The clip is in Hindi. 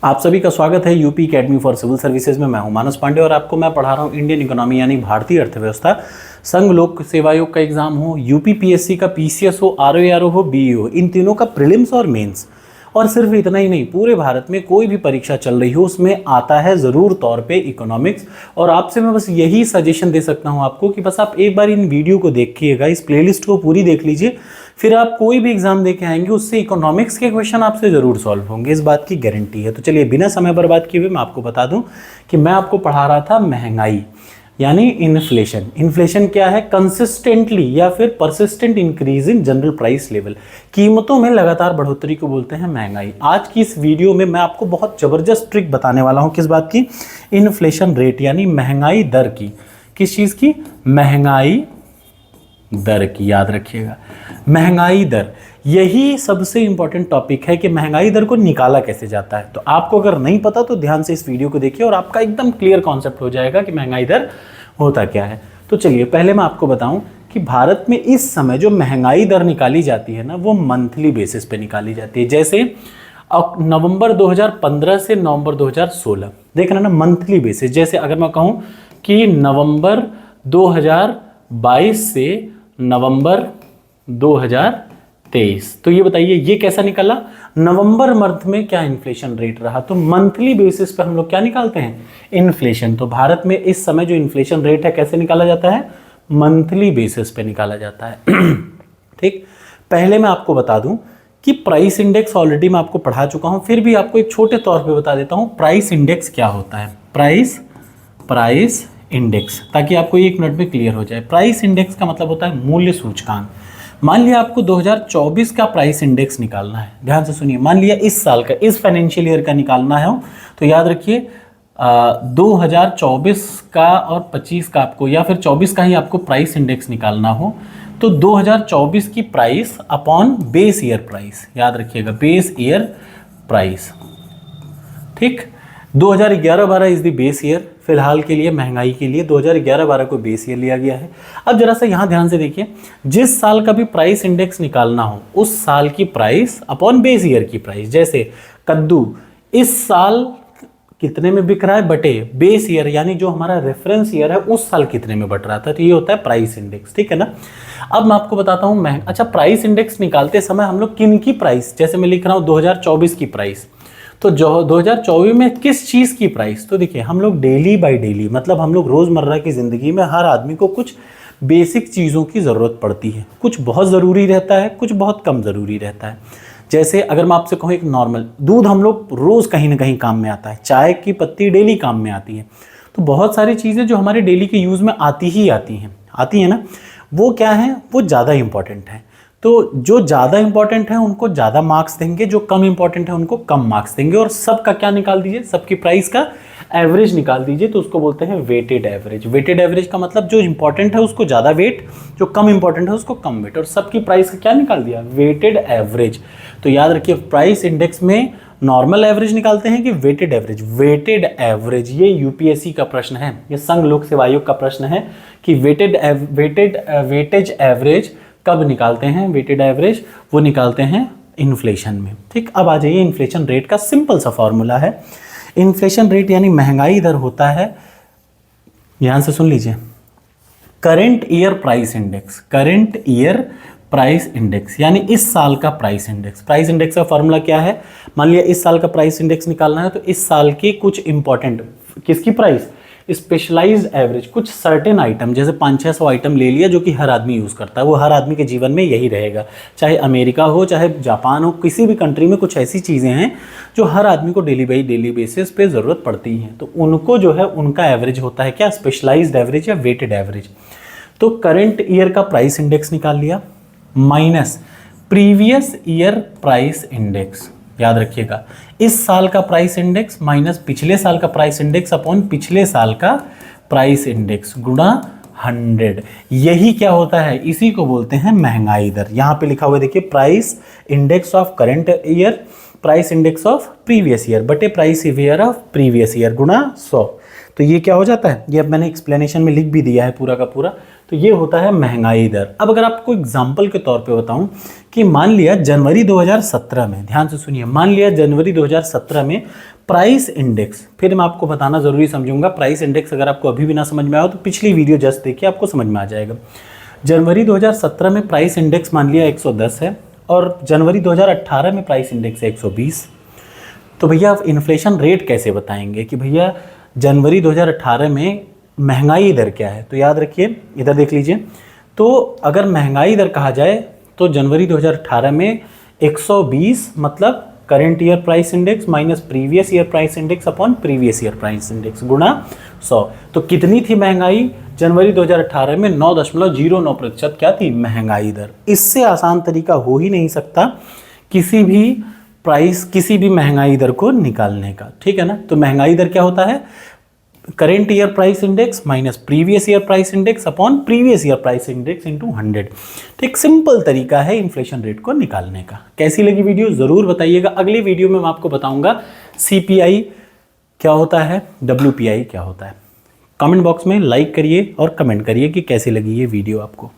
आप सभी का स्वागत है UP academy for civil services में। मैं हूं मानस पांडे और आपको मैं पढ़ा रहा हूं इंडियन इकोनॉमी यानी भारतीय अर्थव्यवस्था। संघ लोक सेवा आयोग का एग्जाम हो, यूपी पीएससी का पीसीएस हो, आरओआरओ हो, बीईओ, इन तीनों का प्रीलिम्स और मेंस। और सिर्फ इतना ही नहीं, पूरे भारत में कोई भी परीक्षा चल रही हो उसमें आता है ज़रूर तौर पे इकोनॉमिक्स। और आपसे मैं बस यही सजेशन दे सकता हूं आपको कि बस आप एक बार इन वीडियो को देखिएगा, इस प्लेलिस्ट को पूरी देख लीजिए, फिर आप कोई भी एग्जाम दे के आएंगे उससे इकोनॉमिक्स के क्वेश्चन आपसे ज़रूर सॉल्व होंगे, इस बात की गारंटी है। तो चलिए बिना समय बर्बाद किए हुए मैं आपको बता दूं कि मैं आपको पढ़ा रहा था महंगाई यानी इन्फ्लेशन। इन्फ्लेशन क्या है? कंसिस्टेंटली या फिर persistent increase in general price level, कीमतों में लगातार बढ़ोतरी को बोलते हैं महंगाई। आज की इस वीडियो में मैं आपको बहुत जबरदस्त ट्रिक बताने वाला हूं। किस बात की? इन्फ्लेशन रेट यानी महंगाई दर की। किस चीज की? महंगाई दर की। याद रखिएगा, महंगाई दर, यही सबसे इंपॉर्टेंट टॉपिक है कि महंगाई दर को निकाला कैसे जाता है। तो आपको अगर नहीं पता तो ध्यान से इस वीडियो को देखिए और आपका एकदम क्लियर कॉन्सेप्ट हो जाएगा कि महंगाई दर होता क्या है। तो चलिए पहले मैं आपको बताऊं कि भारत में इस समय जो महंगाई दर निकाली जाती है ना, वो मंथली बेसिस पे निकाली जाती है। जैसे नवंबर 2015 से नवंबर 2016, देख रहे ना, मंथली बेसिस। जैसे अगर मैं कहूं कि नवंबर 2022 से नवंबर 2023, तो ये बताइए ये कैसा निकला? नवंबर मंथ में क्या इन्फ्लेशन रेट रहा? तो मंथली बेसिस पे हम लोग क्या निकालते हैं? इन्फ्लेशन। तो भारत में इस समय जो इन्फ्लेशन रेट है कैसे निकाला जाता है? मंथली बेसिस पे निकाला जाता है। ठीक, पहले मैं आपको बता दूं कि प्राइस इंडेक्स ऑलरेडी मैं आपको पढ़ा चुका हूं, फिर भी आपको एक छोटे तौर पे बता देता हूं प्राइस इंडेक्स क्या होता है। प्राइस इंडेक्स, ताकि आपको 1 मिनट में क्लियर हो जाए। प्राइस इंडेक्स का मतलब होता है मूल्य सूचकांक। मान लिया आपको 2024 का प्राइस इंडेक्स निकालना है, ध्यान से सुनिए। मान लिया इस साल का, इस फाइनेंशियल ईयर का निकालना है, तो याद रखिए 2024 का और 25 का आपको, या फिर 24 का ही आपको प्राइस इंडेक्स निकालना हो, तो 2024 की price upon base year price. याद रखिएगा, बेस ईयर प्राइस। ठीक, 2011-12 इज द बेस ईयर। फिलहाल के लिए महंगाई के लिए 2011-12 को बेस ईयर लिया गया है। अब जरा सा यहाँ ध्यान से देखिए, जिस साल का भी प्राइस इंडेक्स निकालना हो उस साल की प्राइस अपॉन बेस ईयर की प्राइस। जैसे कद्दू इस साल कितने में बिक रहा है बटे बेस ईयर, यानी जो हमारा रेफरेंस ईयर है उस साल कितने में बट रहा था, तो ये होता है प्राइस इंडेक्स। ठीक है ना। अब मैं आपको बताता हूँ अच्छा, प्राइस इंडेक्स निकालते समय हम लोग किन की प्राइस, जैसे मैं लिख रहा हूँ 2024 की प्राइस, तो जो 2024 में किस चीज़ की प्राइस, तो देखिए हम लोग डेली बाय डेली, मतलब हम लोग रोज़मर्रा की ज़िंदगी में हर आदमी को कुछ बेसिक चीज़ों की ज़रूरत पड़ती है। कुछ बहुत ज़रूरी रहता है, कुछ बहुत कम ज़रूरी रहता है। जैसे अगर मैं आपसे कहूँ एक नॉर्मल दूध, हम लोग रोज़ कहीं ना कहीं काम में आता है। चाय की पत्ती डेली काम में आती है। तो बहुत सारी चीज़ें जो हमारे डेली के यूज़ में आती हैं ना, वो क्या है? वो ज़्यादा इंपॉर्टेंट है। तो जो ज़्यादा इंपॉर्टेंट है उनको ज़्यादा मार्क्स देंगे, जो कम इंपॉर्टेंट है उनको कम मार्क्स देंगे। और सबका क्या निकाल दीजिए? सबकी प्राइस का एवरेज निकाल दीजिए, तो उसको बोलते हैं वेटेड एवरेज। वेटेड एवरेज का मतलब जो इंपॉर्टेंट है उसको ज़्यादा वेट, जो कम इंपॉर्टेंट है उसको कम वेट। और सबकी प्राइस का क्या निकाल दिया? Weighted average. तो याद रखिए, प्राइस इंडेक्स में नॉर्मल एवरेज निकालते हैं कि वेटेड एवरेज? Weighted average. ये यूपीएससी का प्रश्न है, ये संघ लोक सेवा आयोग का प्रश्न है कि वेटेज एवरेज कब निकालते हैं? वेटेड एवरेज वो निकालते हैं इन्फ्लेशन में। ठीक, अब आ जाइए, इन्फ्लेशन रेट का सिंपल सा फॉर्मूला है। इन्फ्लेशन रेट यानी महंगाई दर होता है, ध्यान से सुन लीजिए, current year price index. Current year price index यानी इस साल का प्राइस इंडेक्स। प्राइस इंडेक्स का फॉर्मूला क्या है? मान लिया इस साल का प्राइस इंडेक्स निकालना है, तो इस साल के कुछ इंपॉर्टेंट, किसकी प्राइस? स्पेशलाइज्ड एवरेज, कुछ सर्टेन आइटम, जैसे 500-600 आइटम ले लिया जो कि हर आदमी यूज़ करता है, वो हर आदमी के जीवन में यही रहेगा। चाहे अमेरिका हो, चाहे जापान हो, किसी भी कंट्री में कुछ ऐसी चीज़ें हैं जो हर आदमी को डेली बाई डेली बेसिस पे ज़रूरत पड़ती हैं। तो उनको जो है उनका एवरेज होता है क्या? स्पेशलाइज्ड एवरेज या वेटेड एवरेज। तो करंट ईयर का प्राइस इंडेक्स निकाल लिया minus previous year price index. याद रखिएगा, इस साल का प्राइस इंडेक्स माइनस पिछले साल का प्राइस इंडेक्स अपॉन पिछले साल का प्राइस इंडेक्स गुणा 100। यही क्या होता है? इसी को बोलते हैं महंगाई दर। यहाँ पे लिखा हुआ है देखिए, price index of current year, price index of previous year बटे price year of previous year गुणा 100। तो ये क्या हो जाता है, ये अब मैंने एक्सप्लेनेशन में लिख भी दिया है पूरा का पूरा। तो ये होता है महंगाई दर। अब अगर आपको एग्जाम्पल के तौर पे बताऊं कि मान लिया जनवरी 2017 में, ध्यान से सुनिए, मान लिया जनवरी 2017 में प्राइस इंडेक्स, फिर मैं आपको बताना जरूरी समझूंगा प्राइस इंडेक्स, अगर आपको अभी भी ना समझ में आया तो पिछली वीडियो जस्ट देखिए, आपको समझ में आ जाएगा। जनवरी 2017 में प्राइस इंडेक्स मान लिया 110 है और जनवरी 2018 में प्राइस इंडेक्स है 120। तो भैया आप इन्फ्लेशन रेट कैसे बताएंगे कि भैया जनवरी 2018 में महंगाई दर क्या है? तो याद रखिए, इधर देख लीजिए, तो अगर महंगाई दर कहा जाए तो जनवरी 2018 में 120 मतलब current year price index minus previous year price index upon previous year price index गुणा 100। तो कितनी थी महंगाई जनवरी 2018 में? 9.09% क्या थी महंगाई दर। इससे आसान तरीका हो ही नहीं सकता किसी भी महंगाई दर को निकालने का, ठीक है ना। तो महंगाई दर क्या होता है? Current year price index minus previous year price index upon previous year price index into 100। ठीक, सिंपल तरीका है इन्फ्लेशन रेट को निकालने का। कैसी लगी वीडियो जरूर बताइएगा। अगली वीडियो में मैं आपको बताऊंगा CPI क्या होता है, WPI क्या होता है। कमेंट बॉक्स में लाइक करिए और कमेंट करिए कि कैसी लगी ये वीडियो आपको।